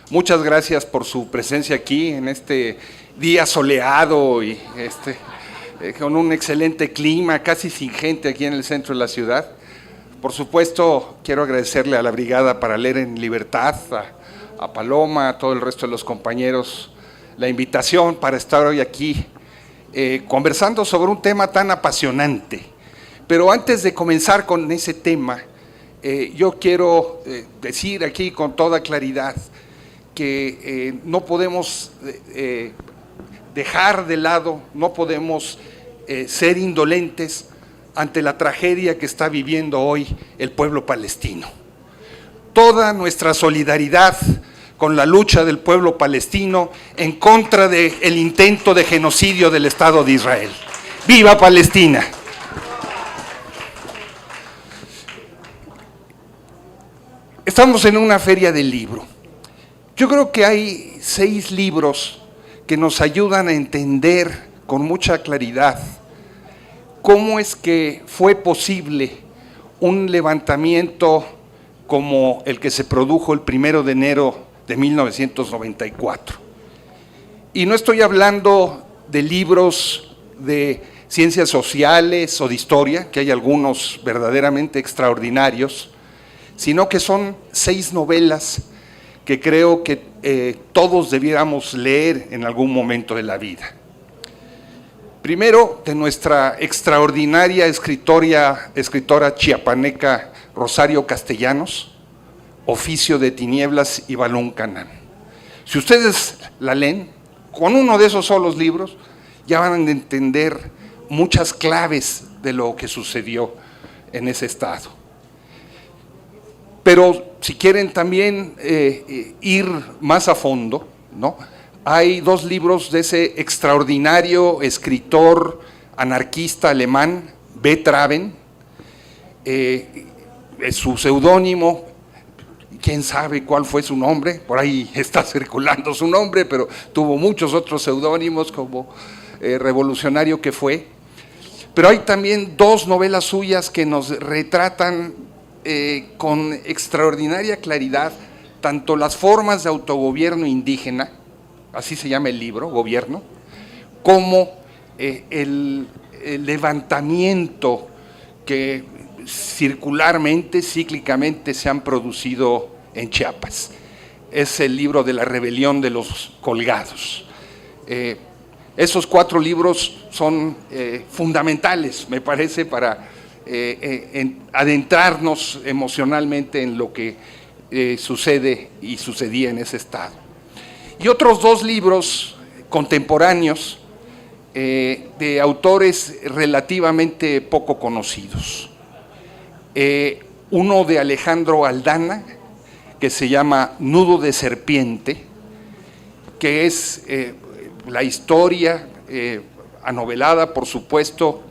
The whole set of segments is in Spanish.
Muchas gracias por su presencia aquí en este día soleado y con un excelente clima, casi sin gente aquí en el centro de la ciudad. Por supuesto, quiero agradecerle a la Brigada para Leer en Libertad, a Paloma, a todo el resto de los compañeros, la invitación para estar hoy aquí conversando sobre un tema tan apasionante. Pero antes de comenzar con ese tema, yo quiero decir aquí con toda claridad que no podemos dejar de lado, no podemos ser indolentes ante la tragedia que está viviendo hoy el pueblo palestino. Toda nuestra solidaridad con la lucha del pueblo palestino en contra del intento de genocidio del Estado de Israel. ¡Viva Palestina! Estamos en una feria del libro. Yo creo que hay 6 libros que nos ayudan a entender con mucha claridad cómo es que fue posible un levantamiento como el que se produjo el 1 de enero de 1994. Y no estoy hablando de libros de ciencias sociales o de historia, que hay algunos verdaderamente extraordinarios, sino que son 6 novelas que creo que todos debiéramos leer en algún momento de la vida. Primero, de nuestra extraordinaria escritora chiapaneca Rosario Castellanos, Oficio de Tinieblas y Balún Canán. Si ustedes la leen, con uno de esos solos libros, ya van a entender muchas claves de lo que sucedió en ese estado. Pero si quieren también ir más a fondo, ¿no? Hay 2 libros de ese extraordinario escritor anarquista alemán, B. Traven, su seudónimo, quién sabe cuál fue su nombre, por ahí está circulando su nombre, pero tuvo muchos otros seudónimos como revolucionario que fue. Pero hay también 2 novelas suyas que nos retratan con extraordinaria claridad tanto las formas de autogobierno indígena, así se llama el libro, Gobierno, como el levantamiento que circularmente, cíclicamente se han producido en Chiapas. Es el libro de la rebelión de los colgados. Esos 4 libros son fundamentales, me parece, para adentrarnos emocionalmente en lo que sucede y sucedía en ese estado. Y otros 2 libros contemporáneos de autores relativamente poco conocidos. Uno de Alejandro Aldana, que se llama Nudo de Serpiente, que es la historia anovelada, por supuesto,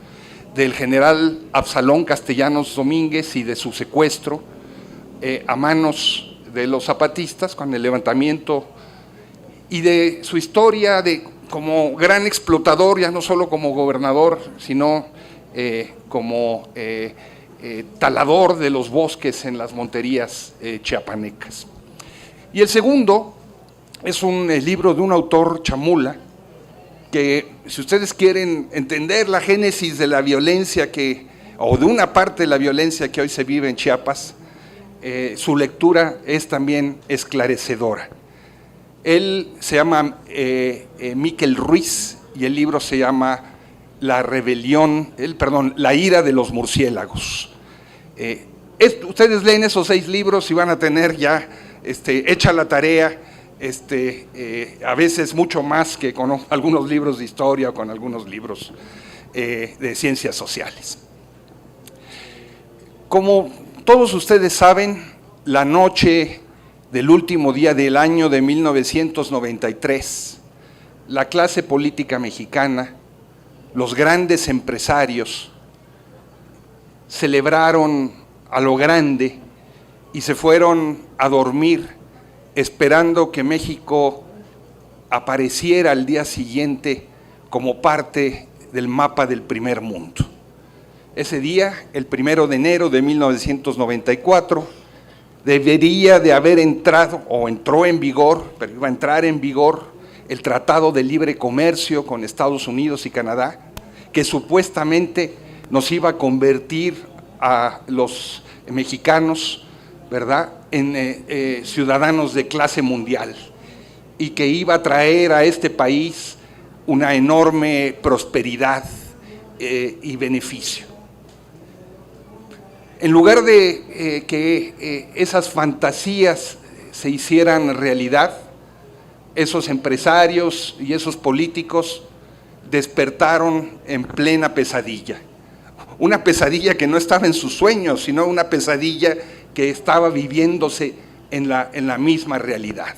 del general Absalón Castellanos Domínguez y de su secuestro a manos de los zapatistas con el levantamiento, y de su historia como gran explotador, ya no solo como gobernador, sino como talador de los bosques en las monterías chiapanecas. Y el segundo es un libro de un autor chamula, que si ustedes quieren entender la génesis de la violencia o de una parte de la violencia que hoy se vive en Chiapas, su lectura es también esclarecedora. Él se llama Miquel Ruiz y el libro se llama La ira de los murciélagos. Ustedes leen esos 6 libros y van a tener ya hecha la tarea, a veces mucho más que con algunos libros de historia o con algunos libros de ciencias sociales. Como todos ustedes saben, la noche del último día del año de 1993, la clase política mexicana, los grandes empresarios, celebraron a lo grande y se fueron a dormir esperando que México apareciera al día siguiente como parte del mapa del primer mundo. Ese día, el 1 de enero de 1994, debería de haber entrado, o entró en vigor, pero iba a entrar en vigor, el Tratado de Libre Comercio con Estados Unidos y Canadá, que supuestamente nos iba a convertir a los mexicanos, ¿verdad?, en ciudadanos de clase mundial, y que iba a traer a este país una enorme prosperidad y beneficio. En lugar de que esas fantasías se hicieran realidad, esos empresarios y esos políticos despertaron en plena pesadilla. Una pesadilla que no estaba en sus sueños, sino una pesadilla que estaba viviéndose en la misma realidad.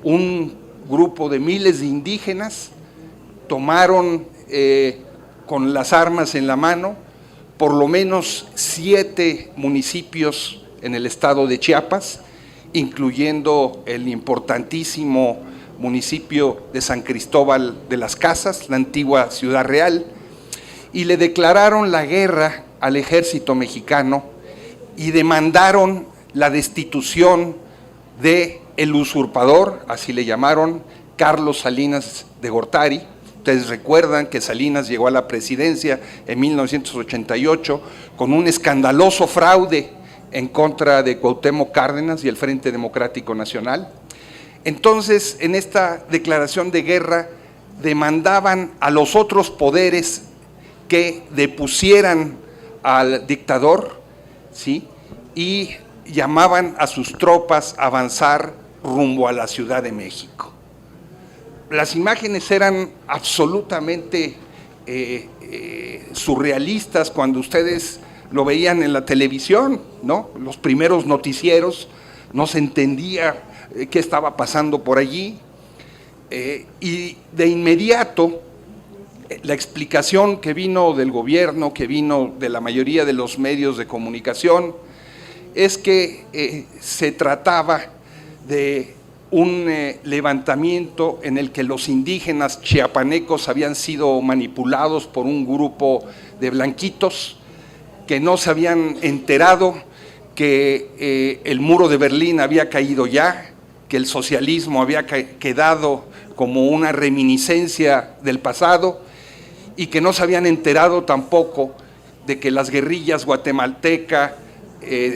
Un grupo de miles de indígenas tomaron con las armas en la mano por lo menos 7 municipios en el estado de Chiapas, incluyendo el importantísimo municipio de San Cristóbal de las Casas, la antigua Ciudad Real, y le declararon la guerra al ejército mexicano y demandaron la destitución del usurpador, así le llamaron, Carlos Salinas de Gortari. Ustedes recuerdan que Salinas llegó a la presidencia en 1988 con un escandaloso fraude en contra de Cuauhtémoc Cárdenas y el Frente Democrático Nacional. Entonces, en esta declaración de guerra, demandaban a los otros poderes que depusieran al dictador, ¿sí?, y llamaban a sus tropas a avanzar rumbo a la Ciudad de México. Las imágenes eran absolutamente surrealistas cuando ustedes lo veían en la televisión, ¿no? Los primeros noticieros, no se entendía qué estaba pasando por allí, y de inmediato la explicación que vino del gobierno, que vino de la mayoría de los medios de comunicación, es que se trataba de un levantamiento en el que los indígenas chiapanecos habían sido manipulados por un grupo de blanquitos que no se habían enterado que el muro de Berlín había caído ya, que el socialismo había quedado como una reminiscencia del pasado, y que no se habían enterado tampoco de que las guerrillas guatemalteca,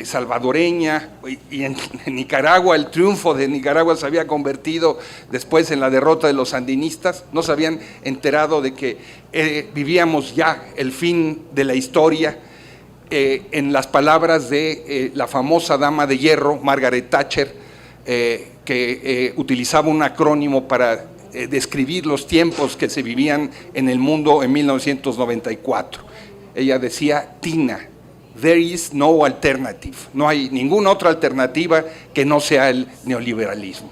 salvadoreña y en Nicaragua, el triunfo de Nicaragua se había convertido después en la derrota de los sandinistas. No se habían enterado de que vivíamos ya el fin de la historia. En las palabras de la famosa dama de hierro, Margaret Thatcher, que utilizaba un acrónimo para describir los tiempos que se vivían en el mundo en 1994. Ella decía: TINA, there is no alternative, no hay ninguna otra alternativa que no sea el neoliberalismo.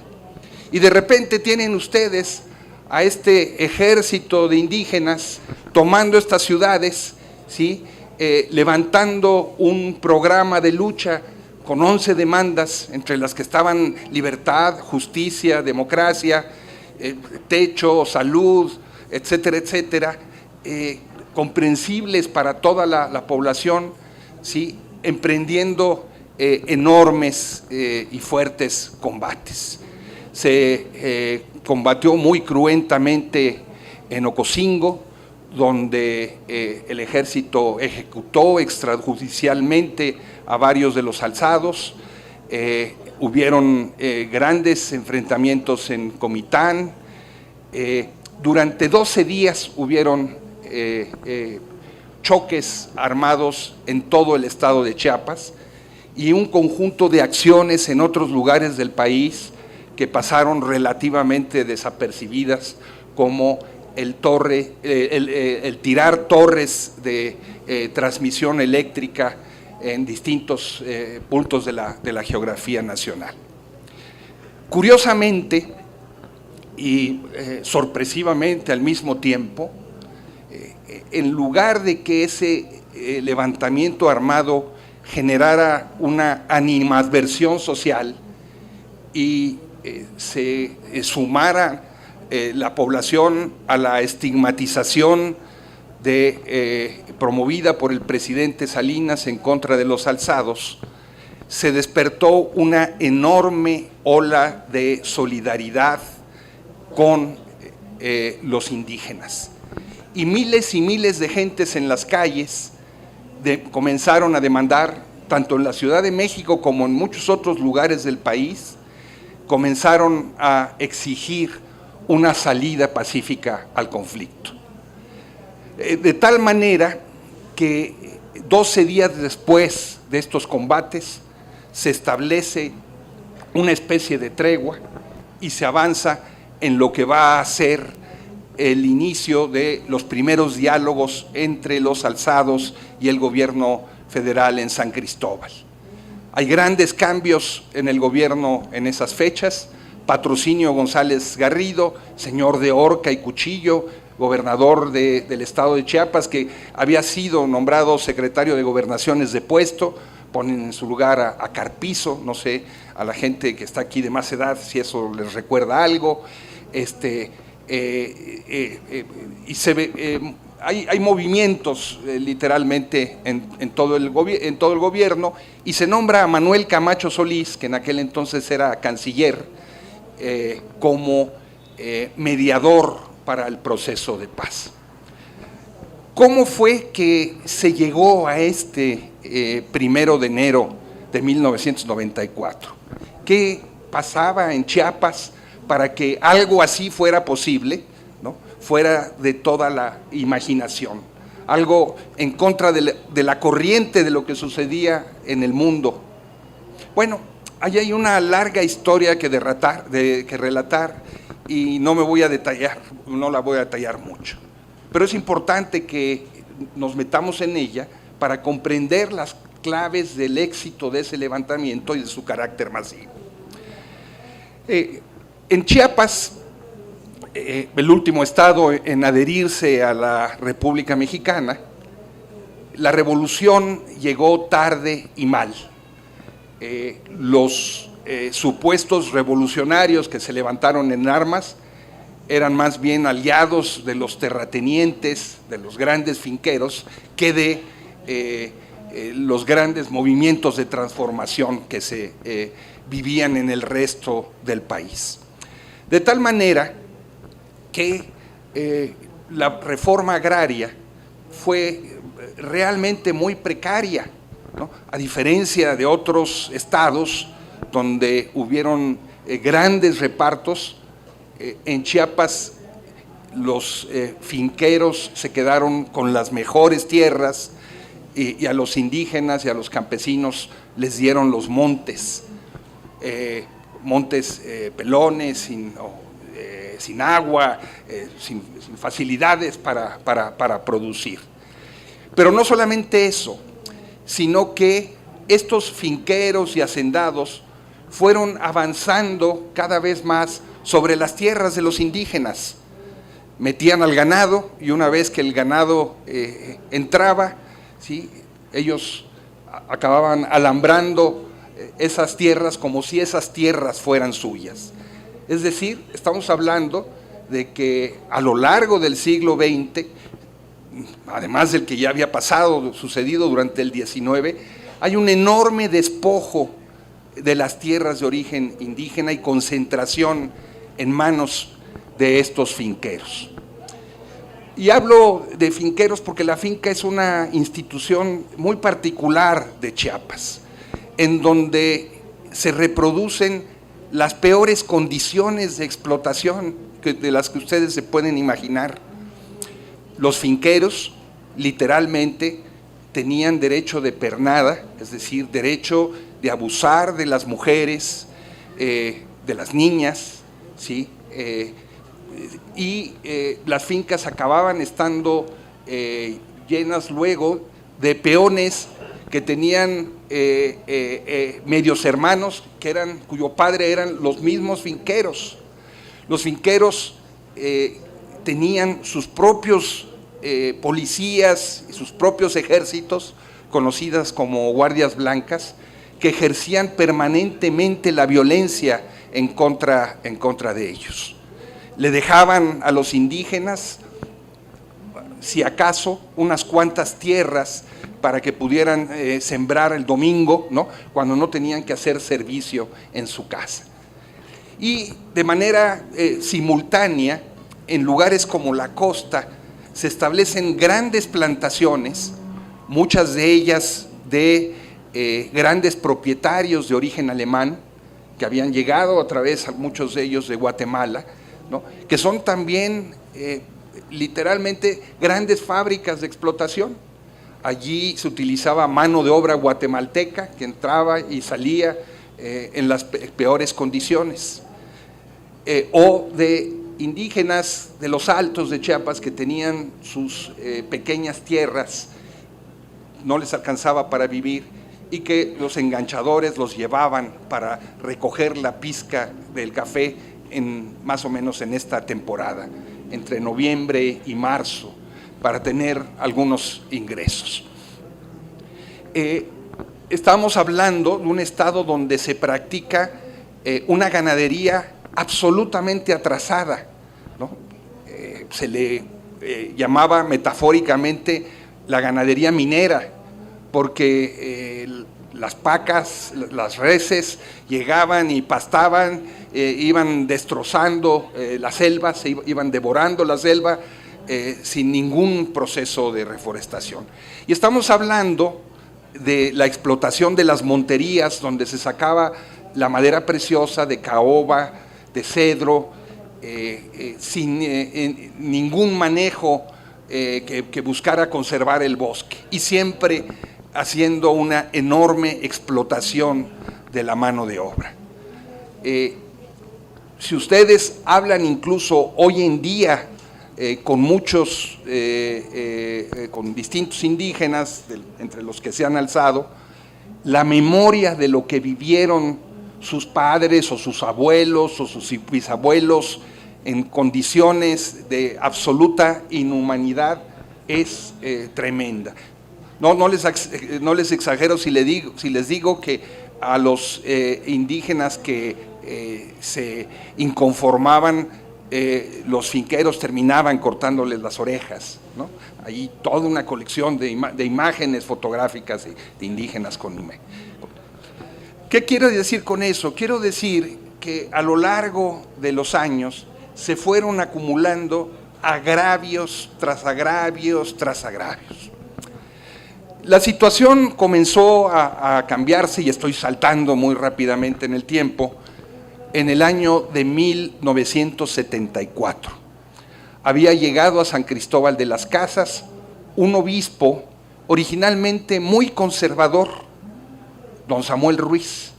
Y de repente tienen ustedes a este ejército de indígenas tomando estas ciudades, ¿sí?, levantando un programa de lucha con 11 demandas, entre las que estaban libertad, justicia, democracia, techo, salud, etcétera, etcétera, comprensibles para toda la población, ¿sí?, emprendiendo enormes y fuertes combates. Se combatió muy cruentamente en Ocosingo, donde el ejército ejecutó extrajudicialmente a varios de los alzados. Hubieron grandes enfrentamientos en Comitán. Durante 12 días hubieron choques armados en todo el estado de Chiapas y un conjunto de acciones en otros lugares del país que pasaron relativamente desapercibidas, como el tirar torres de transmisión eléctrica en distintos puntos de la geografía nacional. Curiosamente y sorpresivamente al mismo tiempo, en lugar de que ese levantamiento armado generara una animadversión social y se sumara la población a la estigmatización promovida por el presidente Salinas en contra de los alzados, se despertó una enorme ola de solidaridad con los indígenas. Y miles de gentes en las calles comenzaron a demandar, tanto en la Ciudad de México como en muchos otros lugares del país, comenzaron a exigir una salida pacífica al conflicto. De tal manera que 12 días después de estos combates se establece una especie de tregua y se avanza en lo que va a ser el inicio de los primeros diálogos entre los alzados y el gobierno federal en San Cristóbal. Hay grandes cambios en el gobierno en esas fechas. Patrocinio González Garrido, señor de horca y cuchillo, gobernador del estado de Chiapas, que había sido nombrado secretario de Gobernaciones de puesto, ponen en su lugar a Carpizo, no sé, a la gente que está aquí de más edad, si eso les recuerda algo, y se ve, hay movimientos literalmente en todo el gobierno, y se nombra a Manuel Camacho Solís, que en aquel entonces era canciller, como mediador para el proceso de paz. ¿Cómo fue que se llegó a este 1 de enero de 1994? ¿Qué pasaba en Chiapas para que algo así fuera posible, ¿no? Fuera de toda la imaginación? Algo en contra de la corriente de lo que sucedía en el mundo. Bueno, ahí hay una larga historia que relatar y no la voy a detallar mucho. Pero es importante que nos metamos en ella para comprender las claves del éxito de ese levantamiento y de su carácter masivo. En Chiapas, el último estado en adherirse a la República Mexicana, la revolución llegó tarde y mal. Los supuestos revolucionarios que se levantaron en armas eran más bien aliados de los terratenientes, de los grandes finqueros, que de los grandes movimientos de transformación que se vivían en el resto del país. De tal manera que la reforma agraria fue realmente muy precaria, ¿no? A diferencia de otros estados donde hubieron grandes repartos, en Chiapas los finqueros se quedaron con las mejores tierras y a los indígenas y a los campesinos les dieron los montes, pelones, sin agua, sin facilidades para producir. Pero no solamente eso, sino que estos finqueros y hacendados fueron avanzando cada vez más sobre las tierras de los indígenas. Metían al ganado y una vez que el ganado entraba, ¿sí?, ellos acababan alambrando esas tierras como si esas tierras fueran suyas. Es decir, estamos hablando de que a lo largo del siglo XX, además del que ya había sucedido durante el XIX, hay un enorme despojo de las tierras de origen indígena y concentración en manos de estos finqueros. Y hablo de finqueros porque la finca es una institución muy particular de Chiapas, en donde se reproducen las peores condiciones de explotación de las que ustedes se pueden imaginar. Los finqueros, literalmente, tenían derecho de pernada, es decir, derecho de abusar de las mujeres, de las niñas, ¿sí? Las fincas acababan estando llenas luego de peones que tenían medios hermanos cuyo padre eran los mismos finqueros. Los finqueros tenían sus propios policías y sus propios ejércitos, conocidas como guardias blancas, que ejercían permanentemente la violencia en contra de ellos. Le dejaban a los indígenas, si acaso, unas cuantas tierras para que pudieran sembrar el domingo, ¿no?, cuando no tenían que hacer servicio en su casa. Y de manera simultánea, en lugares como la costa, se establecen grandes plantaciones, muchas de ellas de grandes propietarios de origen alemán, que habían llegado a través, muchos de ellos de Guatemala, ¿no?, que son también literalmente grandes fábricas de explotación. Allí se utilizaba mano de obra guatemalteca que entraba y salía en las peores condiciones, o de indígenas de los Altos de Chiapas que tenían sus pequeñas tierras, no les alcanzaba para vivir, y que los enganchadores los llevaban para recoger la pizca del café más o menos en esta temporada, entre noviembre y marzo, para tener algunos ingresos. Estamos hablando de un estado donde se practica una ganadería absolutamente atrasada, ¿no? Se le llamaba metafóricamente la ganadería minera, porque las pacas, las reses llegaban y pastaban, iban destrozando la selva, iban devorando la selva sin ningún proceso de reforestación. Y estamos hablando de la explotación de las monterías, donde se sacaba la madera preciosa de caoba, de cedro, sin ningún manejo que buscara conservar el bosque, y siempre haciendo una enorme explotación de la mano de obra. Si ustedes hablan incluso hoy en día con muchos, con distintos indígenas, entre los que se han alzado, la memoria de lo que vivieron sus padres o sus abuelos o sus bisabuelos en condiciones de absoluta inhumanidad es tremenda. No les exagero si les digo que a los indígenas que se inconformaban, los finqueros terminaban cortándoles las orejas, ¿no? Hay toda una colección de imágenes fotográficas de indígenas con imagen. ¿Qué quiero decir con eso? Quiero decir que a lo largo de los años se fueron acumulando agravios tras agravios tras agravios. La situación comenzó a cambiarse, y estoy saltando muy rápidamente en el tiempo, en el año de 1974. Había llegado a San Cristóbal de las Casas un obispo originalmente muy conservador, don Samuel Ruiz,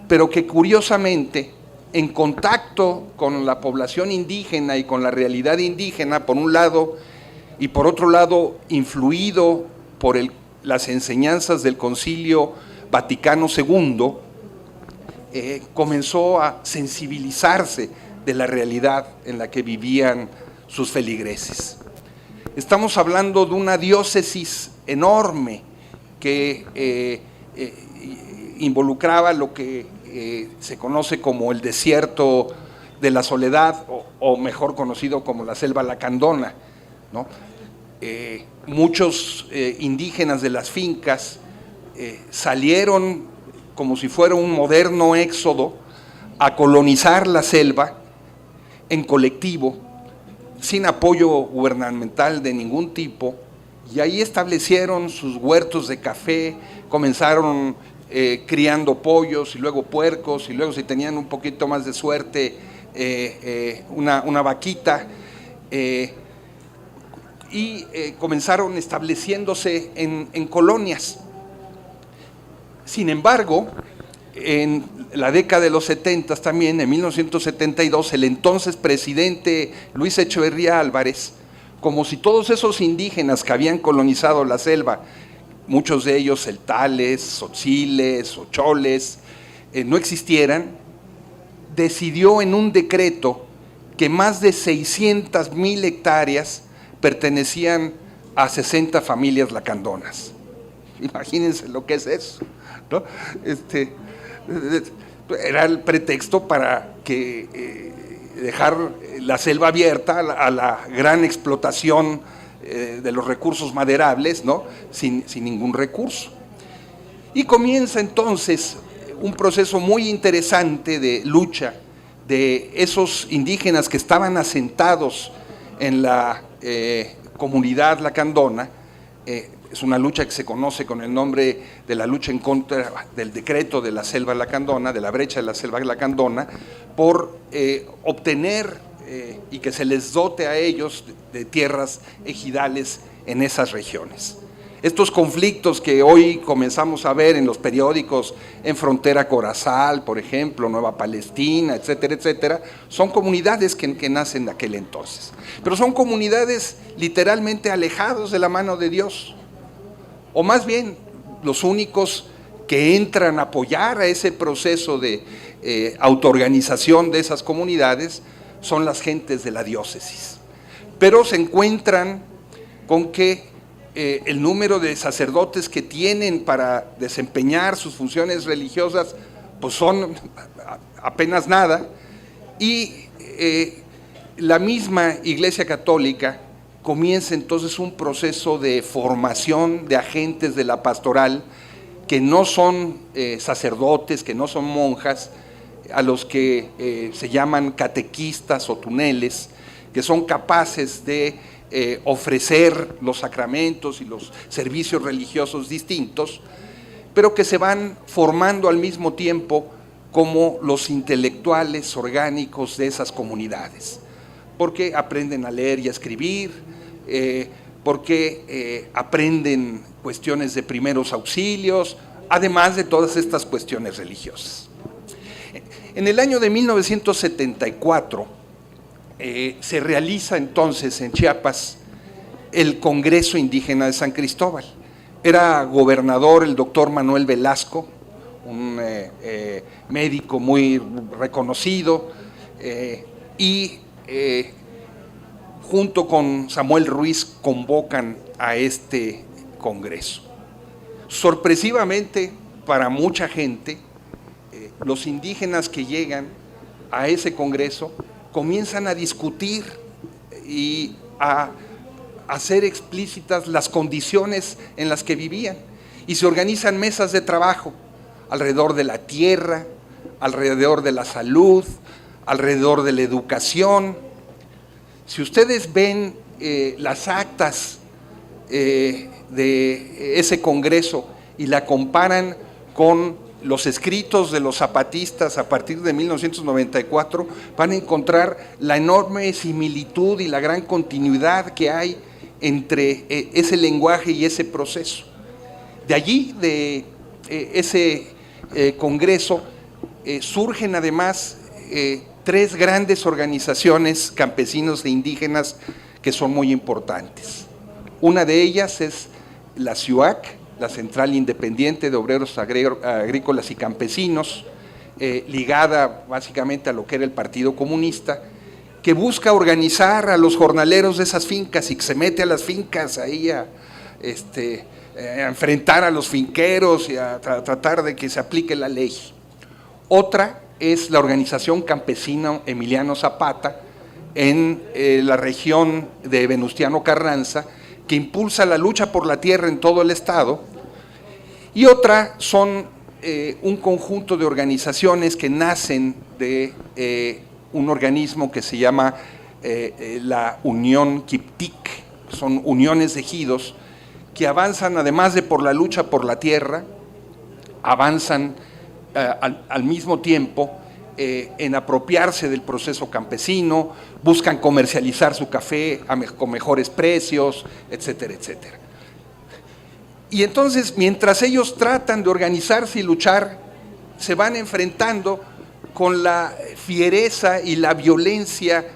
pero que curiosamente, en contacto con la población indígena y con la realidad indígena, por un lado, y por otro lado, influido por las enseñanzas del Concilio Vaticano II, comenzó a sensibilizarse de la realidad en la que vivían sus feligreses. Estamos hablando de una diócesis enorme que involucraba lo que se conoce como el desierto de la Soledad, o mejor conocido como la selva lacandona, ¿no? Muchos indígenas de las fincas salieron como si fuera un moderno éxodo a colonizar la selva en colectivo, sin apoyo gubernamental de ningún tipo, y ahí establecieron sus huertos de café, comenzaron criando pollos y luego puercos, y luego, si tenían un poquito más de suerte, una vaquita, y comenzaron estableciéndose en colonias. Sin embargo, en la década de los 70 también, en 1972, el entonces presidente Luis Echeverría Álvarez, como si todos esos indígenas que habían colonizado la selva, muchos de ellos celtales, tzotziles o choles, no existieran, decidió en un decreto que más de 600,000 hectáreas pertenecían a 60 familias lacandonas. Imagínense lo que es eso, ¿no? Era el pretexto para que dejar la selva abierta a la gran explotación de los recursos maderables, ¿no? sin ningún recurso. Y comienza entonces un proceso muy interesante de lucha de esos indígenas que estaban asentados en la comunidad lacandona. Es una lucha que se conoce con el nombre de la lucha en contra del decreto de la selva lacandona, de la brecha de la selva lacandona, por obtener y que se les dote a ellos de tierras ejidales en esas regiones. Estos conflictos que hoy comenzamos a ver en los periódicos en Frontera Corazal, por ejemplo, Nueva Palestina, etcétera, etcétera, son comunidades que nacen de aquel entonces. Pero son comunidades literalmente alejados de la mano de Dios. O más bien, los únicos que entran a apoyar a ese proceso de autoorganización de esas comunidades son las gentes de la diócesis. Pero se encuentran con que el número de sacerdotes que tienen para desempeñar sus funciones religiosas pues son apenas nada, y la misma Iglesia Católica comienza entonces un proceso de formación de agentes de la pastoral que no son sacerdotes, que no son monjas, a los que se llaman catequistas o tuneles, que son capaces de ofrecer los sacramentos y los servicios religiosos distintos, pero que se van formando al mismo tiempo como los intelectuales orgánicos de esas comunidades, porque aprenden a leer y a escribir, porque aprenden cuestiones de primeros auxilios, además de todas estas cuestiones religiosas. En el año de 1974, se realiza entonces en Chiapas el Congreso Indígena de San Cristóbal. Era gobernador el doctor Manuel Velasco, un médico muy reconocido, y junto con Samuel Ruiz convocan a este Congreso. Sorpresivamente para mucha gente, los indígenas que llegan a ese Congreso comienzan a discutir y a hacer explícitas las condiciones en las que vivían, y se organizan mesas de trabajo alrededor de la tierra, alrededor de la salud, alrededor de la educación. Si ustedes ven las actas de ese congreso y la comparan con los escritos de los zapatistas a partir de 1994, van a encontrar la enorme similitud y la gran continuidad que hay entre ese lenguaje y ese proceso. De allí, de ese congreso, surgen además tres grandes organizaciones campesinos e indígenas que son muy importantes. Una de ellas es la CIUAC, la Central Independiente de Obreros Agrícolas y Campesinos, ligada básicamente a lo que era el Partido Comunista, que busca organizar a los jornaleros de esas fincas y que se mete a las fincas ahí a enfrentar a los finqueros y a tratar de que se aplique la ley. Otra es la organización campesina Emiliano Zapata en la región de Venustiano Carranza, que impulsa la lucha por la tierra en todo el estado, y otra son un conjunto de organizaciones que nacen de un organismo que se llama la Unión Quiptic. Son uniones de ejidos que avanzan, además de por la lucha por la tierra, avanzan al mismo tiempo en apropiarse del proceso campesino, buscan comercializar su café con mejores precios, etcétera, etcétera. Y entonces, mientras ellos tratan de organizarse y luchar, se van enfrentando con la fiereza y la violencia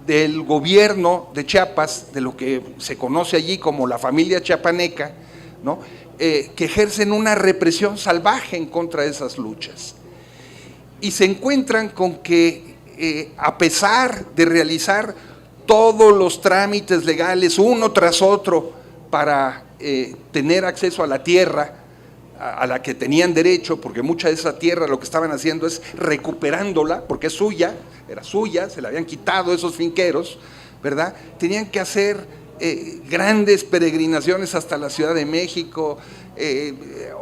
del gobierno de Chiapas, de lo que se conoce allí como la familia chiapaneca, ¿no? Que ejercen una represión salvaje en contra de esas luchas. Y se encuentran con que a pesar de realizar todos los trámites legales uno tras otro para tener acceso a la tierra a la que tenían derecho, porque mucha de esa tierra lo que estaban haciendo es recuperándola, porque es suya, era suya, se la habían quitado esos finqueros, ¿verdad? Tenían que hacer grandes peregrinaciones hasta la Ciudad de México,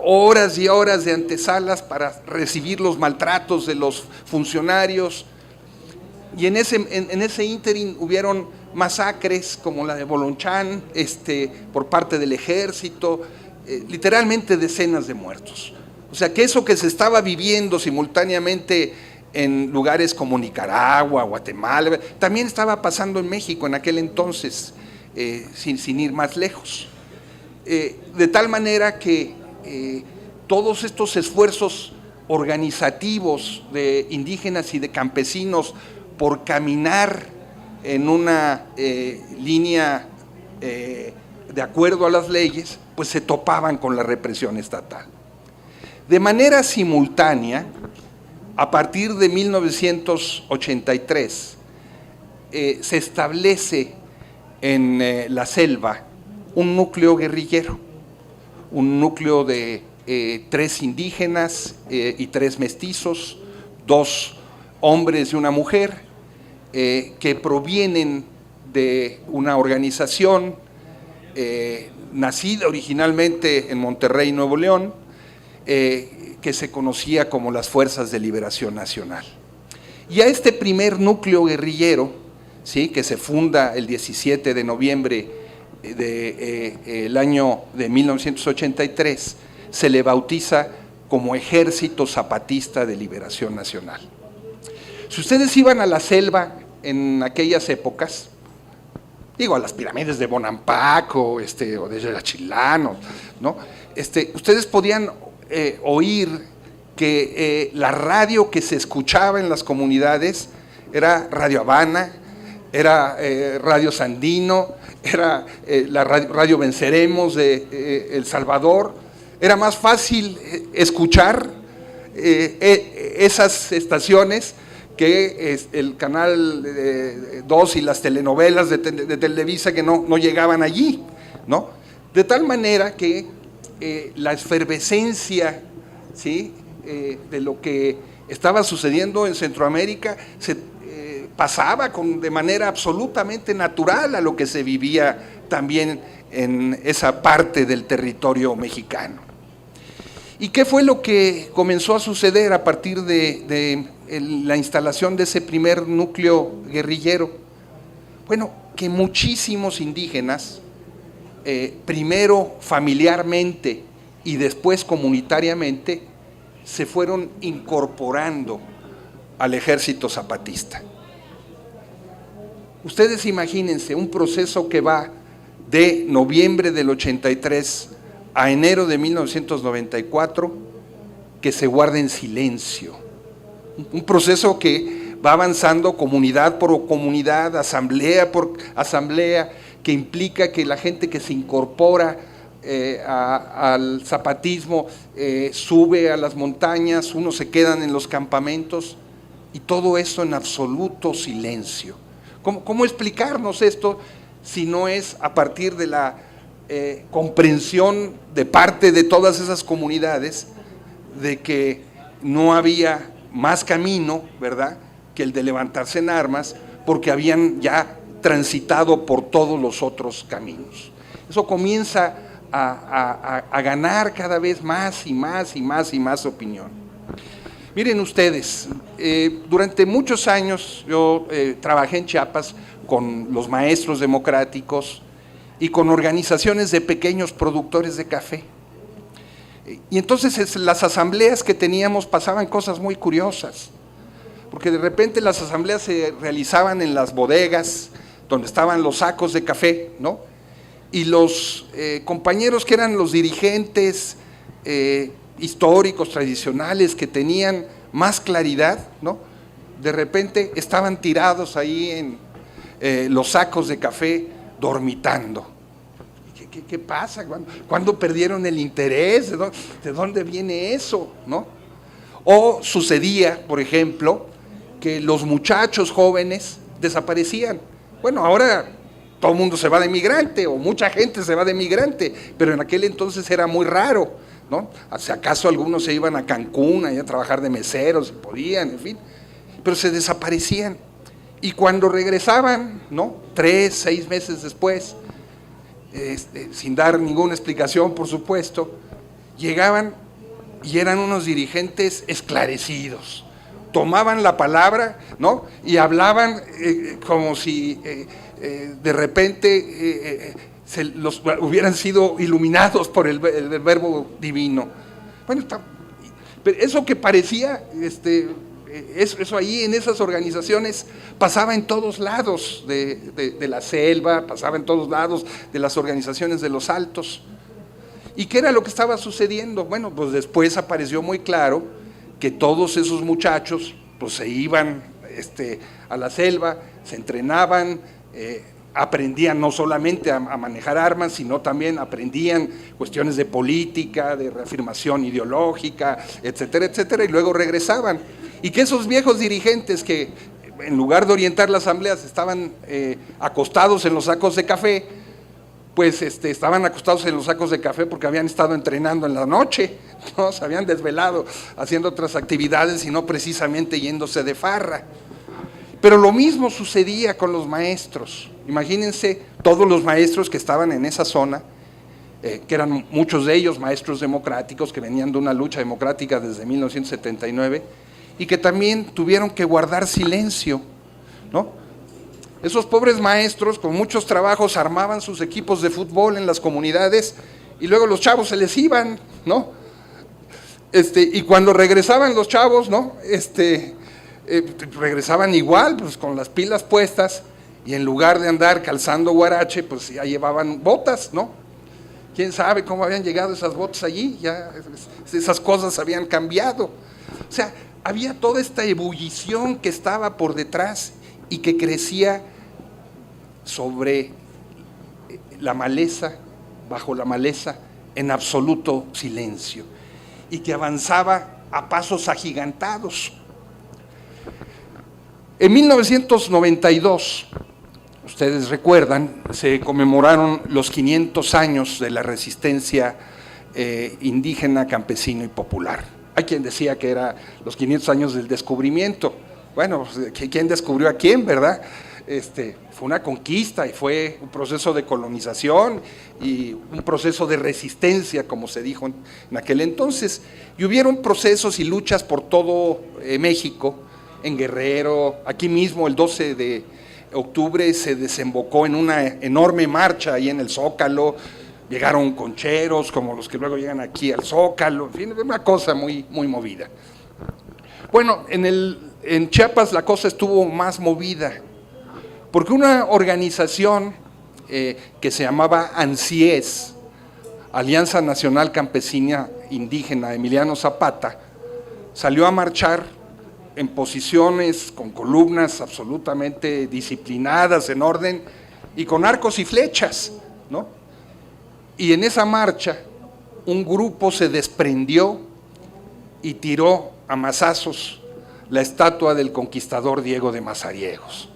horas y horas de antesalas para recibir los maltratos de los funcionarios. Y en ese ínterin hubieron masacres como la de Bolonchán, por parte del ejército, literalmente decenas de muertos. O sea que eso que se estaba viviendo simultáneamente en lugares como Nicaragua, Guatemala, también estaba pasando en México en aquel entonces, sin ir más lejos. De tal manera que todos estos esfuerzos organizativos de indígenas y de campesinos por caminar en una línea de acuerdo a las leyes, pues se topaban con la represión estatal. De manera simultánea, a partir de 1983, se establece en la selva un núcleo guerrillero, un núcleo de 3 indígenas y 3 mestizos, 2 hombres y una mujer, que provienen de una organización nacida originalmente en Monterrey, Nuevo León, que se conocía como las Fuerzas de Liberación Nacional. Y a este primer núcleo guerrillero, ¿sí?, que se funda el 17 de noviembre del año de 1983, se le bautiza como Ejército Zapatista de Liberación Nacional. Si ustedes iban a la selva en aquellas épocas, digo, a las pirámides de Bonampak o de Yaxchilán, ¿no? Ustedes podían oír que la radio que se escuchaba en las comunidades era Radio Habana, era Radio Sandino, era la radio Venceremos de El Salvador. Era más fácil escuchar esas estaciones que el Canal 2 y las telenovelas de Televisa, que no llegaban allí, ¿no? De tal manera que la efervescencia, ¿sí?, de lo que estaba sucediendo en Centroamérica se pasaba de manera absolutamente natural a lo que se vivía también en esa parte del territorio mexicano. ¿Y qué fue lo que comenzó a suceder a partir de la instalación de ese primer núcleo guerrillero? Bueno, que muchísimos indígenas, primero familiarmente y después comunitariamente, se fueron incorporando al ejército zapatista. Ustedes imagínense un proceso que va de noviembre del 83 a enero de 1994, que se guarda en silencio. Un proceso que va avanzando comunidad por comunidad, asamblea por asamblea, que implica que la gente que se incorpora al zapatismo sube a las montañas, unos se quedan en los campamentos, y todo eso en absoluto silencio. ¿Cómo explicarnos esto si no es a partir de la comprensión de parte de todas esas comunidades de que no había más camino, ¿verdad?, que el de levantarse en armas, porque habían ya transitado por todos los otros caminos? Eso comienza a ganar cada vez más y más y más y más opinión. Miren ustedes, durante muchos años yo trabajé en Chiapas con los maestros democráticos y con organizaciones de pequeños productores de café. Y entonces las asambleas que teníamos pasaban cosas muy curiosas, porque de repente las asambleas se realizaban en las bodegas donde estaban los sacos de café, ¿no? Y los compañeros que eran los dirigentes históricos, tradicionales, que tenían más claridad, ¿no?, de repente estaban tirados ahí en los sacos de café, dormitando. ¿Qué pasa? ¿Cuándo perdieron el interés? ¿De dónde viene eso? ¿No? O sucedía, por ejemplo, que los muchachos jóvenes desaparecían. Bueno, ahora todo el mundo se va de migrante, o mucha gente se va de migrante, pero en aquel entonces era muy raro, ¿no? Si acaso algunos se iban a Cancún a trabajar de meseros, si podían, en fin, pero se desaparecían. Y cuando regresaban, ¿no?, 3, 6 meses después, sin dar ninguna explicación, por supuesto, llegaban y eran unos dirigentes esclarecidos. Tomaban la palabra, ¿no? Y hablaban como si de repente los hubieran sido iluminados por el verbo divino. Bueno, eso que parecía, eso ahí en esas organizaciones pasaba en todos lados de la selva, pasaba en todos lados de las organizaciones de los Altos. ¿Y qué era lo que estaba sucediendo? Bueno, pues después apareció muy claro que todos esos muchachos pues se iban a la selva, se entrenaban, aprendían no solamente a manejar armas, sino también aprendían cuestiones de política, de reafirmación ideológica, etcétera, etcétera, y luego regresaban. Y que esos viejos dirigentes que en lugar de orientar las asambleas estaban acostados en los sacos de café, pues estaban acostados en los sacos de café porque habían estado entrenando en la noche, ¿no? Se habían desvelado haciendo otras actividades y no precisamente yéndose de farra. Pero lo mismo sucedía con los maestros. Imagínense todos los maestros que estaban en esa zona, que eran muchos de ellos maestros democráticos que venían de una lucha democrática desde 1979 y que también tuvieron que guardar silencio, ¿no? Esos pobres maestros con muchos trabajos armaban sus equipos de fútbol en las comunidades y luego los chavos se les iban, ¿no? Y cuando regresaban los chavos, ¿no? Regresaban igual, pues con las pilas puestas y en lugar de andar calzando guarache, pues ya llevaban botas, ¿no? ¿Quién sabe cómo habían llegado esas botas allí? Ya esas cosas habían cambiado. O sea, había toda esta ebullición que estaba por detrás y que crecía sobre la maleza, bajo la maleza, en absoluto silencio, y que avanzaba a pasos agigantados. En 1992, ustedes recuerdan, se conmemoraron los 500 años de la resistencia indígena, campesino y popular. Hay quien decía que era los 500 años del descubrimiento. Bueno, ¿quién descubrió a quién, verdad? Fue una conquista y fue un proceso de colonización y un proceso de resistencia, como se dijo en aquel entonces. Y hubieron procesos y luchas por todo México, en Guerrero, aquí mismo el 12 de octubre se desembocó en una enorme marcha ahí en el Zócalo, llegaron concheros como los que luego llegan aquí al Zócalo, en fin, una cosa muy, muy movida. Bueno, en Chiapas la cosa estuvo más movida, porque una organización que se llamaba ANSIES, Alianza Nacional Campesina Indígena Emiliano Zapata, salió a marchar en posiciones con columnas absolutamente disciplinadas, en orden, y con arcos y flechas, ¿no? Y en esa marcha un grupo se desprendió y tiró a mazazos la estatua del conquistador Diego de Mazariegos.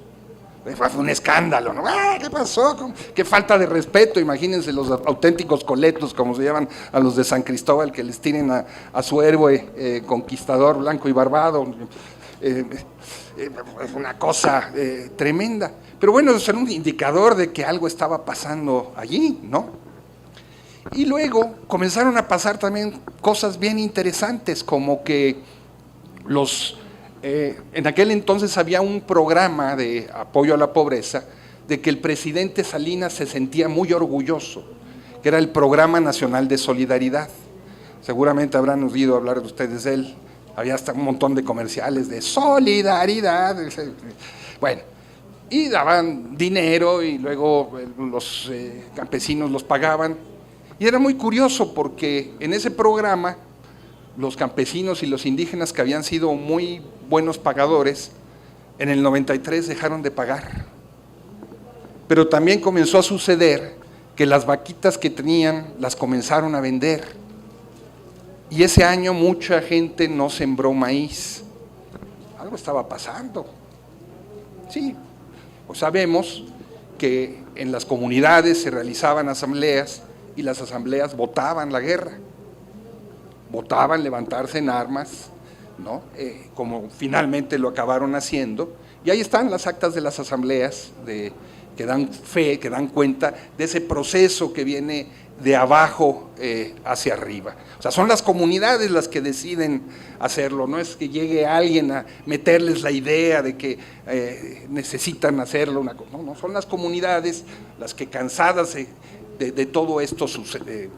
Fue un escándalo, ¿no? ¿Qué pasó? Qué falta de respeto. Imagínense los auténticos coletos, como se llaman a los de San Cristóbal, que les tiren a su héroe conquistador blanco y barbado. Es una cosa tremenda. Pero bueno, eso era un indicador de que algo estaba pasando allí, ¿no? Y luego comenzaron a pasar también cosas bien interesantes, como que en aquel entonces había un programa de apoyo a la pobreza, de que el presidente Salinas se sentía muy orgulloso, que era el Programa Nacional de Solidaridad. Seguramente habrán oído hablar de ustedes de él. Había hasta un montón de comerciales de solidaridad. Bueno, y daban dinero y luego los campesinos los pagaban. Y era muy curioso porque en ese programa los campesinos y los indígenas que habían sido muy buenos pagadores, en el 93 dejaron de pagar. Pero también comenzó a suceder que las vaquitas que tenían las comenzaron a vender. Y ese año mucha gente no sembró maíz. Algo estaba pasando. Sí, pues sabemos que en las comunidades se realizaban asambleas y las asambleas votaban la guerra. Votaban levantarse en armas, ¿no? Como finalmente lo acabaron haciendo, y ahí están las actas de las asambleas que dan fe, que dan cuenta de ese proceso que viene de abajo hacia arriba. O sea, son las comunidades las que deciden hacerlo, no es que llegue alguien a meterles la idea de que necesitan hacerlo, no, son las comunidades las que cansadas de todo esto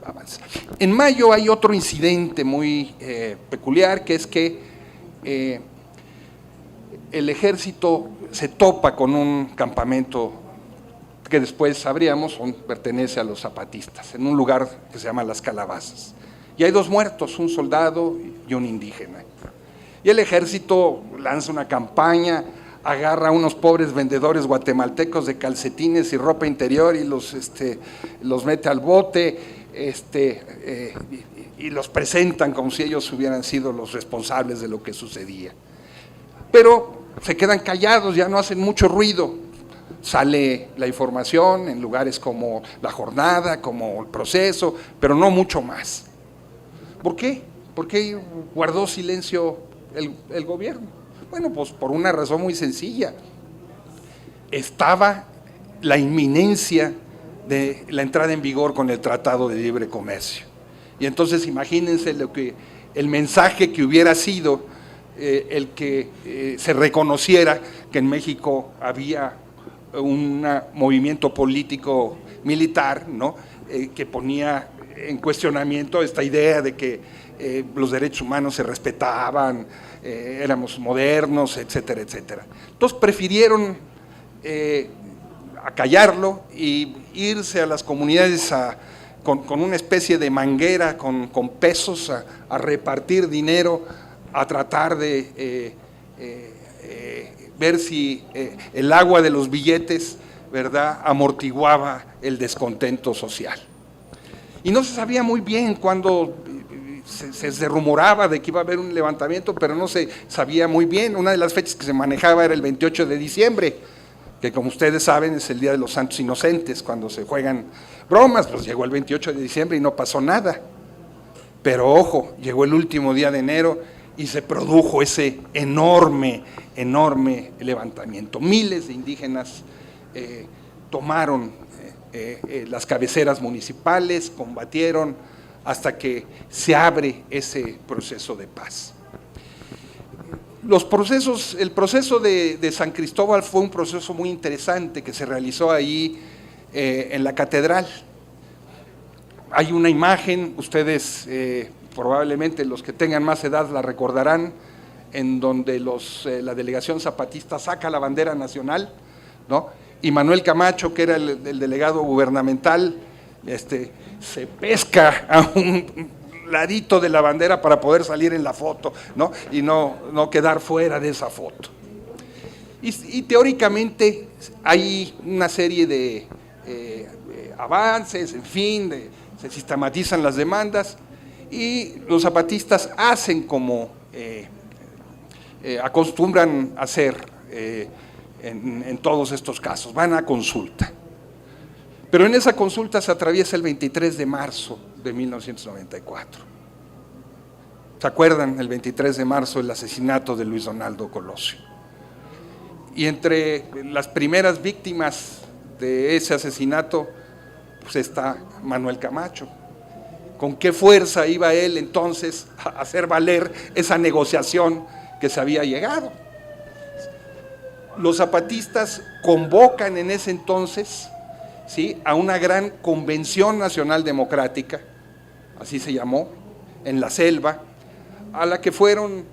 avanza. En mayo hay otro incidente muy peculiar, que es que el ejército se topa con un campamento que después sabríamos pertenece a los zapatistas, en un lugar que se llama Las Calabazas. Y hay 2 muertos, un soldado y un indígena. Y el ejército lanza una campaña, agarra a unos pobres vendedores guatemaltecos de calcetines y ropa interior y los mete al bote y los presentan como si ellos hubieran sido los responsables de lo que sucedía. Pero se quedan callados, ya no hacen mucho ruido. Sale la información en lugares como La Jornada, como El Proceso, pero no mucho más. ¿Por qué? ¿Por qué guardó silencio el gobierno? Bueno, pues por una razón muy sencilla. Estaba la inminencia de la entrada en vigor con el Tratado de Libre Comercio. Y entonces imagínense el mensaje que hubiera sido el que se reconociera que en México había un movimiento político militar, ¿no? Que ponía en cuestionamiento esta idea de que los derechos humanos se respetaban, éramos modernos, etcétera, etcétera. Entonces prefirieron acallarlo y irse a las comunidades con una especie de manguera, con pesos, a repartir dinero, a tratar de ver si el agua de los billetes, ¿verdad?, amortiguaba el descontento social. Y no se sabía muy bien cuándo se rumoraba de que iba a haber un levantamiento, pero no se sabía muy bien. Una de las fechas que se manejaba era el 28 de diciembre, que como ustedes saben es el Día de los Santos Inocentes, cuando se juegan bromas. Pues llegó el 28 de diciembre y no pasó nada. Pero ojo, llegó el último día de enero y se produjo ese enorme levantamiento. Miles de indígenas tomaron las cabeceras municipales, combatieron hasta que se abre ese proceso de paz. El proceso de San Cristóbal fue un proceso muy interesante que se realizó ahí en la catedral. Hay una imagen, ustedes probablemente los que tengan más edad la recordarán, en donde la delegación zapatista saca la bandera nacional, ¿no? Y Manuel Camacho, que era el delegado gubernamental, se pesca a un ladito de la bandera para poder salir en la foto, ¿no? Y no quedar fuera de esa foto. Y teóricamente hay una serie de avances, en fin, se sistematizan las demandas y los zapatistas hacen como acostumbran hacer en todos estos casos, van a consulta. Pero en esa consulta se atraviesa el 23 de marzo de 1994. ¿Se acuerdan? El 23 de marzo, el asesinato de Luis Donaldo Colosio. Y entre las primeras víctimas de ese asesinato, pues está Manuel Camacho. ¿Con qué fuerza iba él entonces a hacer valer esa negociación que se había llegado? Los zapatistas convocan en ese entonces, ¿sí?, a una gran convención nacional democrática, así se llamó, en la selva, a la que fueron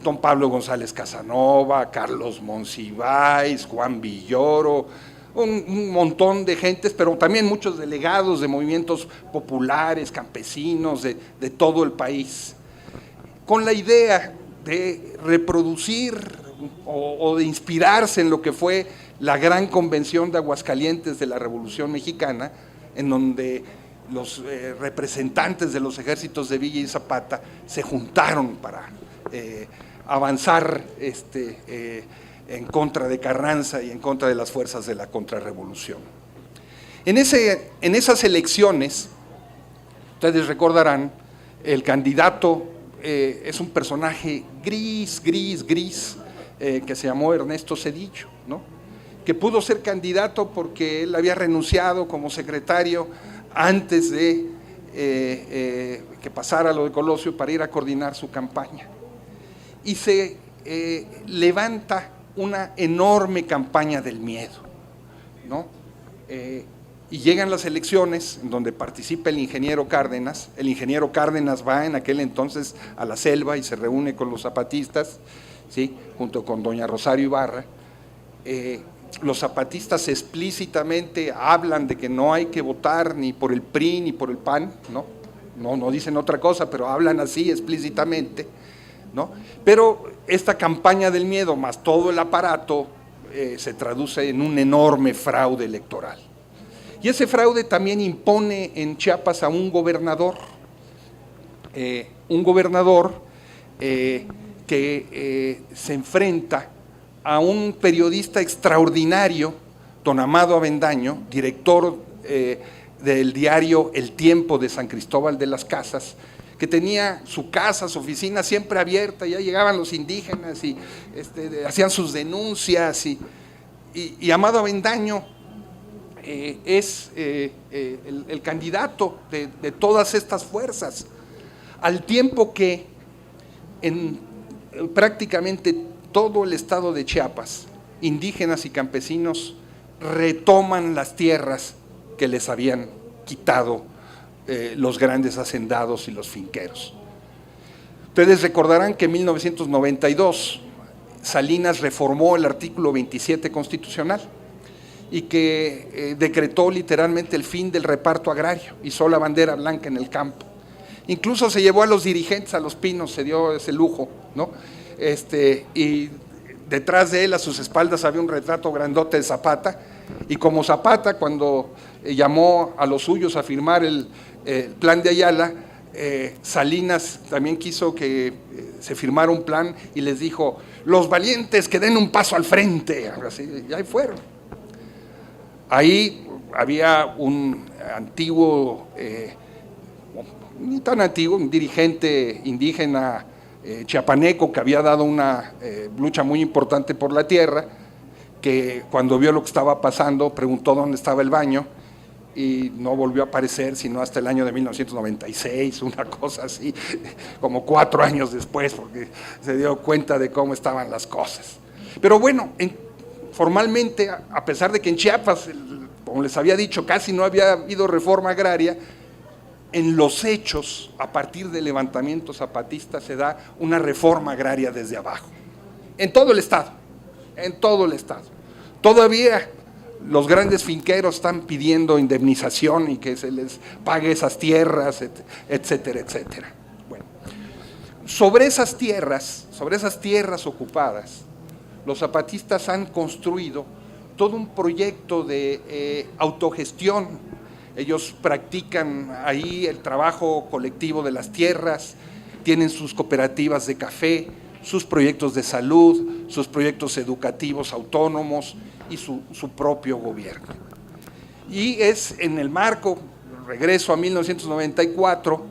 don Pablo González Casanova, Carlos Monsiváis, Juan Villoro, un montón de gentes, pero también muchos delegados de movimientos populares, campesinos, de todo el país, con la idea de reproducir o de inspirarse en lo que fue la gran convención de Aguascalientes de la Revolución Mexicana, en donde los representantes de los ejércitos de Villa y Zapata se juntaron para avanzar en contra de Carranza y en contra de las fuerzas de la contrarrevolución. En esas elecciones, ustedes recordarán, el candidato es un personaje gris, que se llamó Ernesto Zedillo, ¿no? que pudo ser candidato porque él había renunciado como secretario antes de que pasara lo de Colosio para ir a coordinar su campaña. Y se levanta una enorme campaña del miedo, ¿no? Y llegan las elecciones en donde participa el ingeniero Cárdenas. El ingeniero Cárdenas va en aquel entonces a la selva y se reúne con los zapatistas, ¿sí?, junto con doña Rosario Ibarra. Los zapatistas explícitamente hablan de que no hay que votar ni por el PRI ni por el PAN, no dicen otra cosa, pero hablan así explícitamente, ¿no? Pero esta campaña del miedo más todo el aparato se traduce en un enorme fraude electoral. Y ese fraude también impone en Chiapas a un gobernador que se enfrenta a un periodista extraordinario, don Amado Avendaño, director del diario El Tiempo de San Cristóbal de las Casas, que tenía su casa, su oficina siempre abierta. Ya llegaban los indígenas y hacían sus denuncias, y Amado Avendaño es el candidato de todas estas fuerzas, al tiempo que en prácticamente todo el estado de Chiapas, indígenas y campesinos retoman las tierras que les habían quitado los grandes hacendados y los finqueros. Ustedes recordarán que en 1992 Salinas reformó el artículo 27 constitucional y que decretó literalmente el fin del reparto agrario, hizo la bandera blanca en el campo. Incluso se llevó a los dirigentes a Los Pinos, se dio ese lujo, ¿no? Y detrás de él, a sus espaldas, había un retrato grandote de Zapata, y como Zapata, cuando llamó a los suyos a firmar el plan de Ayala, Salinas también quiso que se firmara un plan y les dijo: los valientes que den un paso al frente, así, y ahí fueron. Ahí había un antiguo, ni tan antiguo, un dirigente indígena chiapaneco que había dado una lucha muy importante por la tierra, que cuando vio lo que estaba pasando preguntó dónde estaba el baño y no volvió a aparecer sino hasta el año de 1996, una cosa así, como 4 años después, porque se dio cuenta de cómo estaban las cosas. Pero bueno, formalmente, a pesar de que en Chiapas, como les había dicho, casi no había habido reforma agraria, en los hechos, a partir del levantamiento zapatista, se da una reforma agraria desde abajo, en todo el estado, Todavía los grandes finqueros están pidiendo indemnización y que se les pague esas tierras, etcétera, etcétera. Bueno, sobre esas tierras ocupadas, los zapatistas han construido todo un proyecto de autogestión. Ellos practican ahí el trabajo colectivo de las tierras, tienen sus cooperativas de café, sus proyectos de salud, sus proyectos educativos autónomos y su propio gobierno. Y es en el marco, regreso a 1994,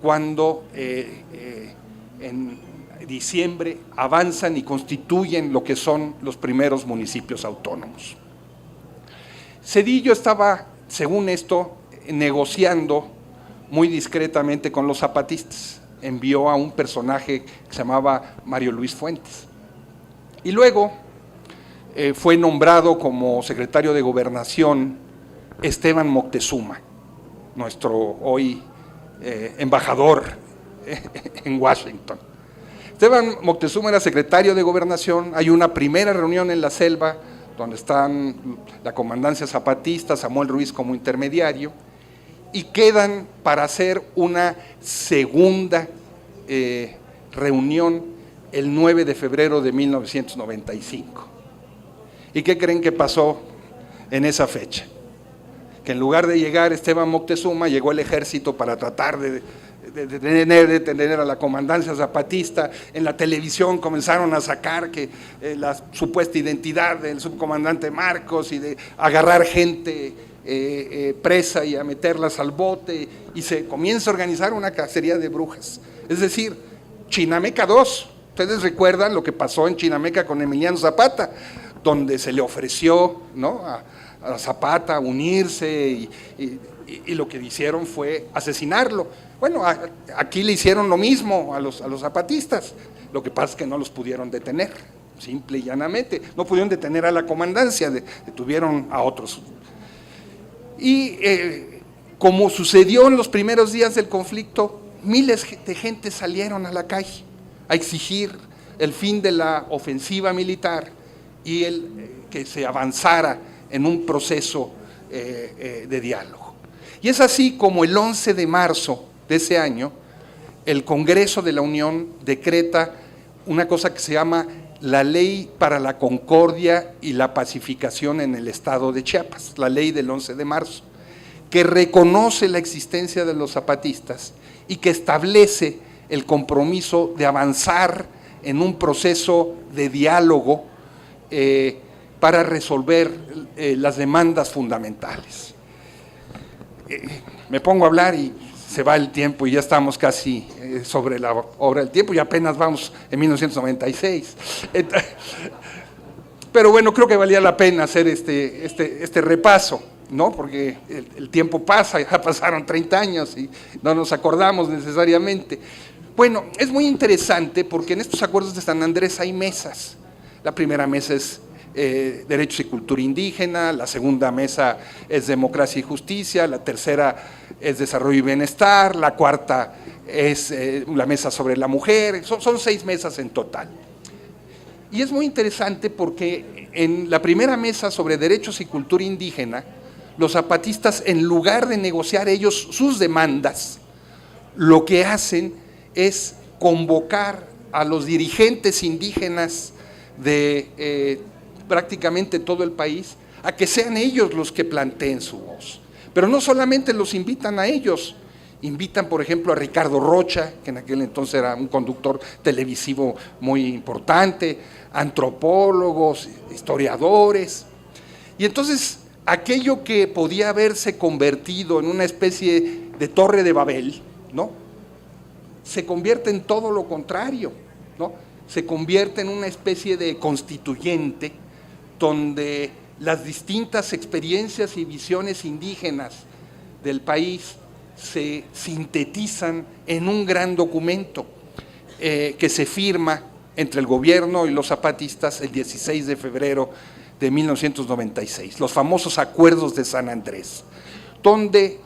cuando en diciembre avanzan y constituyen lo que son los primeros municipios autónomos. Zedillo estaba, según esto, negociando muy discretamente con los zapatistas. Envió a un personaje que se llamaba Mario Luis Fuentes. Y luego fue nombrado como secretario de Gobernación Esteban Moctezuma, nuestro hoy embajador en Washington. Esteban Moctezuma era secretario de Gobernación. Hay una primera reunión en la selva donde están la comandancia zapatista, Samuel Ruiz como intermediario, y quedan para hacer una segunda reunión el 9 de febrero de 1995. ¿Y qué creen que pasó en esa fecha? Que en lugar de llegar Esteban Moctezuma, llegó el ejército para tratar de detener a la comandancia zapatista. En la televisión comenzaron a sacar que la supuesta identidad del subcomandante Marcos y de agarrar gente presa y a meterlas al bote, y se comienza a organizar una cacería de brujas. Es decir, Chinameca II. Ustedes recuerdan lo que pasó en Chinameca con Emiliano Zapata, donde se le ofreció, ¿no?, a Zapata unirse y lo que hicieron fue asesinarlo. Bueno, aquí le hicieron lo mismo a los zapatistas, lo que pasa es que no los pudieron detener, simple y llanamente, no pudieron detener a la comandancia, detuvieron a otros. Y como sucedió en los primeros días del conflicto, miles de gente salieron a la calle a exigir el fin de la ofensiva militar y que se avanzara en un proceso de diálogo. Y es así como el 11 de marzo de ese año, el Congreso de la Unión decreta una cosa que se llama la Ley para la Concordia y la Pacificación en el Estado de Chiapas, la ley del 11 de marzo, que reconoce la existencia de los zapatistas y que establece el compromiso de avanzar en un proceso de diálogo para resolver las demandas fundamentales. Me pongo a hablar y se va el tiempo y ya estamos casi sobre la hora del tiempo y apenas vamos en 1996. Pero bueno, creo que valía la pena hacer este repaso, ¿no? Porque el tiempo pasa, ya pasaron 30 años y no nos acordamos necesariamente. Bueno, es muy interesante porque en estos acuerdos de San Andrés hay mesas. La primera mesa es Derechos y Cultura Indígena, la segunda mesa es Democracia y Justicia, la tercera es Desarrollo y Bienestar, la cuarta es la mesa sobre la mujer, son 6 mesas en total. Y es muy interesante porque en la primera mesa sobre Derechos y Cultura Indígena, los zapatistas, en lugar de negociar ellos sus demandas, lo que hacen es convocar a los dirigentes indígenas de prácticamente todo el país a que sean ellos los que planteen su voz. Pero no solamente los invitan a ellos, invitan por ejemplo a Ricardo Rocha, que en aquel entonces era un conductor televisivo muy importante, antropólogos, historiadores, y entonces aquello que podía haberse convertido en una especie de Torre de Babel, ¿no?, se convierte en todo lo contrario, ¿no?, se convierte en una especie de constituyente donde las distintas experiencias y visiones indígenas del país se sintetizan en un gran documento que se firma entre el gobierno y los zapatistas el 16 de febrero de 1996, los famosos Acuerdos de San Andrés, donde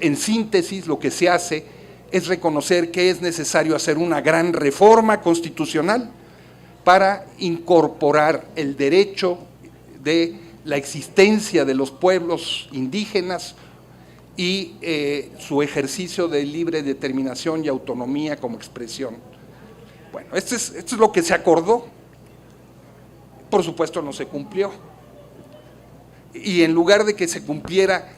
en síntesis lo que se hace es reconocer que es necesario hacer una gran reforma constitucional para incorporar el derecho de la existencia de los pueblos indígenas y su ejercicio de libre determinación y autonomía como expresión. Bueno, esto es lo que se acordó. Por supuesto no se cumplió. Y en lugar de que se cumpliera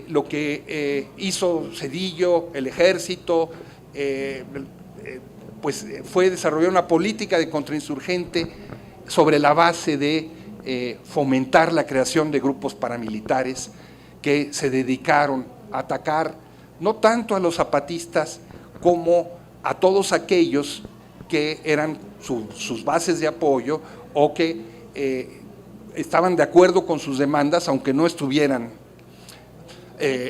lo que hizo Zedillo, el ejército, pues fue desarrollar una política de contrainsurgente sobre la base de fomentar la creación de grupos paramilitares que se dedicaron a atacar no tanto a los zapatistas como a todos aquellos que eran sus bases de apoyo o que estaban de acuerdo con sus demandas aunque no estuvieran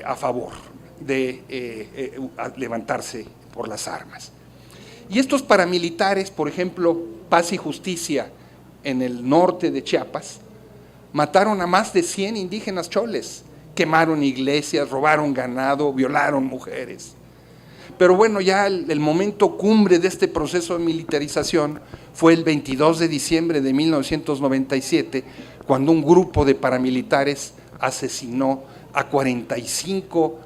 a favor de levantarse por las armas. Y estos paramilitares, por ejemplo, Paz y Justicia en el norte de Chiapas, mataron a más de 100 indígenas choles, quemaron iglesias, robaron ganado, violaron mujeres. Pero bueno, ya el momento cumbre de este proceso de militarización fue el 22 de diciembre de 1997, cuando un grupo de paramilitares asesinó a 45,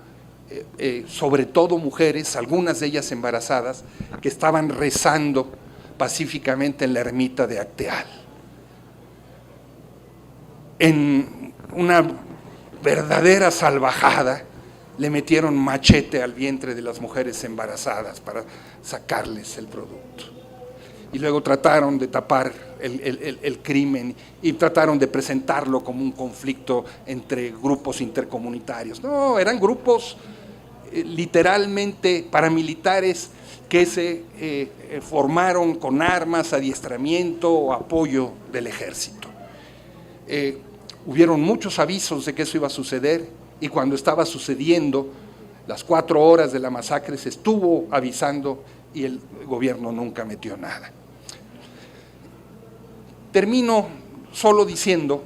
sobre todo mujeres, algunas de ellas embarazadas, que estaban rezando pacíficamente en la ermita de Acteal. En una verdadera salvajada, le metieron machete al vientre de las mujeres embarazadas para sacarles el producto. Y luego trataron de tapar el crimen y trataron de presentarlo como un conflicto entre grupos intercomunitarios. No, eran grupos literalmente paramilitares que se formaron con armas, adiestramiento o apoyo del ejército. hubieron muchos avisos de que eso iba a suceder, y cuando estaba sucediendo, las 4 horas de la masacre, se estuvo avisando y el gobierno nunca metió nada. Termino solo diciendo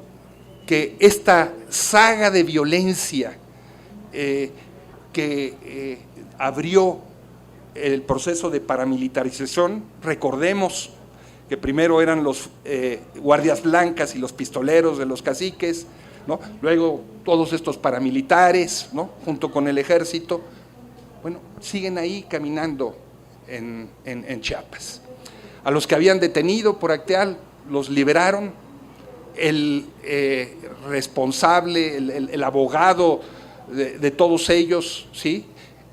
que esta saga de violencia que abrió el proceso de paramilitarización, recordemos que primero eran los guardias blancas y los pistoleros de los caciques, ¿no? Luego todos estos paramilitares, ¿no? Junto con el ejército, bueno, siguen ahí caminando en Chiapas. A los que habían detenido por Acteal los liberaron. El responsable, el abogado de todos ellos, ¿sí?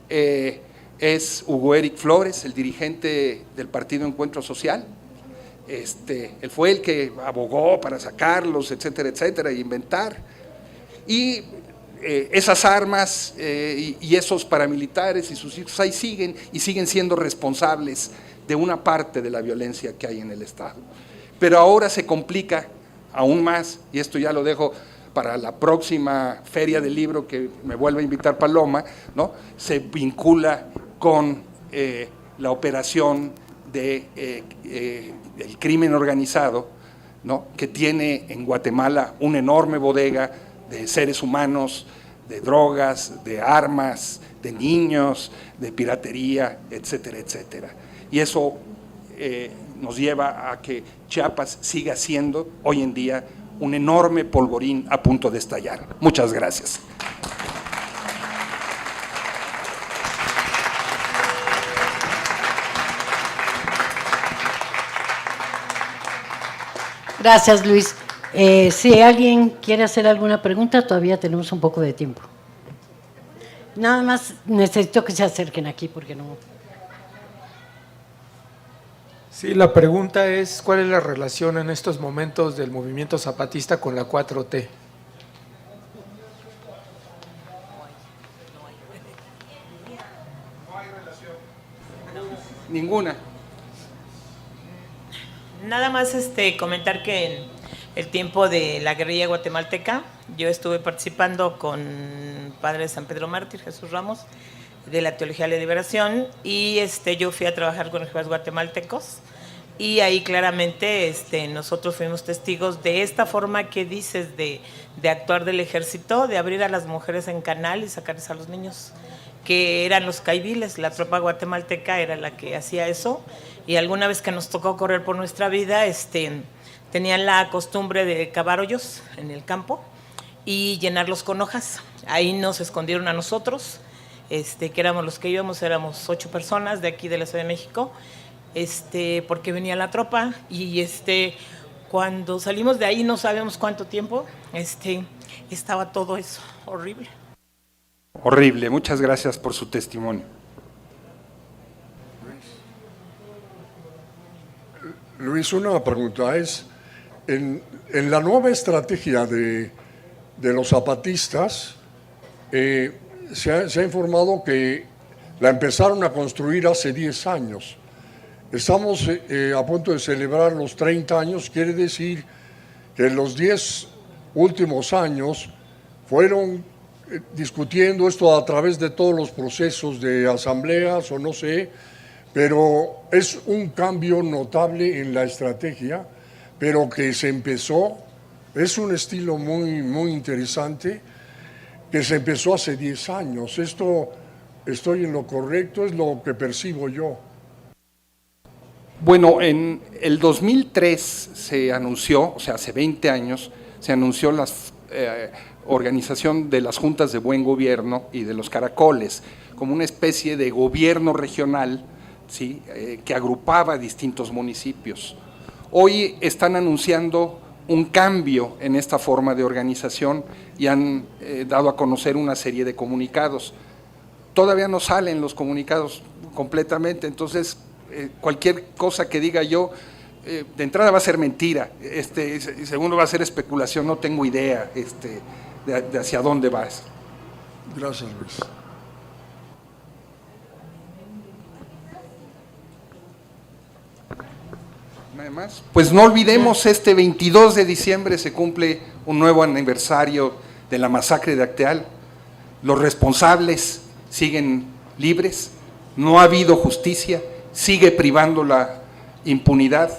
Es Hugo Eric Flores, el dirigente del Partido Encuentro Social. Él fue el que abogó para sacarlos, etcétera, etcétera, e inventar. Y esas armas y esos paramilitares y sus hijos ahí siguen, y siguen siendo responsables de una parte de la violencia que hay en el Estado. Pero ahora se complica aún más, y esto ya lo dejo para la próxima feria del libro que me vuelve a invitar Paloma, ¿no? Se vincula con la operación del crimen organizado, ¿no? Que tiene en Guatemala una enorme bodega de seres humanos, de drogas, de armas, de niños, de piratería, etcétera, etcétera. Y eso nos lleva a que Chiapas siga siendo hoy en día un enorme polvorín a punto de estallar. Muchas gracias. Gracias, Luis. Si alguien quiere hacer alguna pregunta, todavía tenemos un poco de tiempo. Nada más necesito que se acerquen aquí porque no… Sí, la pregunta es, ¿cuál es la relación en estos momentos del movimiento zapatista con la 4T? Ninguna. Nada más comentar que en el tiempo de la guerrilla guatemalteca, yo estuve participando con Padre de San Pedro Mártir, Jesús Ramos, de la Teología de la Liberación, y yo fui a trabajar con los jefes guatemaltecos, y ahí claramente nosotros fuimos testigos de esta forma que dices de actuar del ejército, de abrir a las mujeres en canal y sacarles a los niños, que eran los caiviles. La tropa guatemalteca era la que hacía eso, y alguna vez que nos tocó correr por nuestra vida, tenían la costumbre de cavar hoyos en el campo y llenarlos con hojas. Ahí nos escondieron a nosotros, que éramos los que íbamos, éramos 8 personas de aquí de la Ciudad de México, porque venía la tropa, y cuando salimos de ahí no sabemos cuánto tiempo, estaba todo eso horrible. Horrible. Muchas gracias por su testimonio. Luis, una pregunta es, en la nueva estrategia de los zapatistas, se ha informado que la empezaron a construir hace 10 años. Estamos a punto de celebrar los 30 años, quiere decir que en los 10 últimos años fueron discutiendo esto a través de todos los procesos de asambleas o no sé, pero es un cambio notable en la estrategia, pero que se empezó, es un estilo muy, muy interesante, que se empezó hace 10 años. Esto, ¿estoy en lo correcto? Es lo que percibo yo. Bueno, en el 2003 se anunció, o sea, hace 20 años, se anunció la organización de las juntas de buen gobierno y de los caracoles, como una especie de gobierno regional, ¿sí? Que agrupaba distintos municipios. Hoy están anunciando un cambio en esta forma de organización y han dado a conocer una serie de comunicados. Todavía no salen los comunicados completamente, entonces cualquier cosa que diga yo, de entrada va a ser mentira, segundo va a ser especulación, no tengo idea de hacia dónde vas. Gracias, Luis. además. Pues no olvidemos, este 22 de diciembre se cumple un nuevo aniversario de la masacre de Acteal. Los responsables siguen libres, no ha habido justicia, sigue privando la impunidad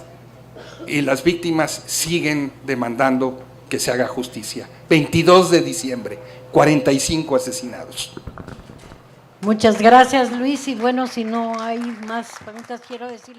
y las víctimas siguen demandando que se haga justicia. 22 de diciembre, 45 asesinados. Muchas gracias, Luis. Y bueno, si no hay más preguntas, quiero decirle…